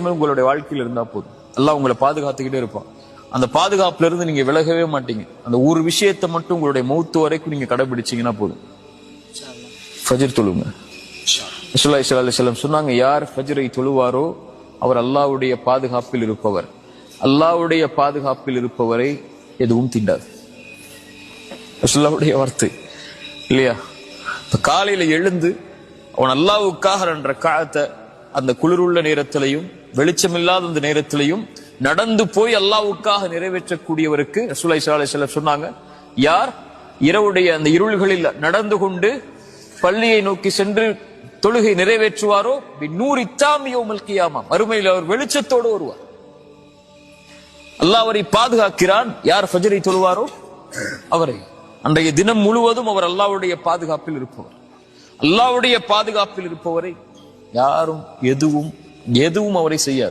உங்களுடைய வாழ்க்கையில் இருந்தா போதும். அல்லாஹ் உங்களை பாதுகாத்துக்கிட்டே இருப்பான். அந்த பாதுகாப்புல இருந்து நீங்க விலகவே மாட்டீங்க. அந்த ஒரு விஷயத்தை மட்டும் உங்களுடைய மௌத்து வரைக்கும் நீங்க கடைபிடிச்சீங்கன்னா போதும். ஃபஜ்ர் தொழுங்க. ரசூலுல்லாஹி ஸல்லல்லாஹு அலைஹி வஸல்லம் சொன்னாங்க, யார் ஃபஜ்ரை தொழுவாரோ அவர் அல்லாஹ்வுடைய பாதுகாப்பில் இருப்பவர். அல்லாஹ்வுடைய பாதுகாப்பில் இருப்பவரை எதுவும் தீண்டாது. ரசூலுல்லாஹ்வுடைய வார்த்தை இல்லையா? காலையில எழுந்து அவன் அல்லாஹ்வுக்காக என்ற காலத்தை அந்த குளிருள்ள நேரத்திலையும் வெளிச்சமில்லாத அந்த நேரத்திலையும் நடந்து போய் அல்லாஹ்வுக்காக நிறைவேற்றக்கூடியவருக்கு ரசூலுல்லாஹி ஸல்லல்லாஹு அலைஹி வஸல்லம் சொன்னாங்க, யார் இரவுடைய அந்த இருள்களில் நடந்து கொண்டு பள்ளியை நோக்கி சென்று தொழுகை நிறைவேற்றுவாரோ நூறி தாம் யௌமல் கியாமா, மறுமையில் அவர் வெளிச்சத்தோடு வருவார். அல்லாஹ் அவரை பாதுகாக்கிறான். யார் ஃபஜ்ரை தொழுவாரோ அவரை அன்றைய தினம் முழுவதும் அவர் அல்லாஹ்வுடைய பாதுகாப்பில் இருப்பவர். அல்லாஹ்வுடைய பாதுகாப்பில் இருப்பவரை யாரும் எதுவும் அவரை செய்யாது.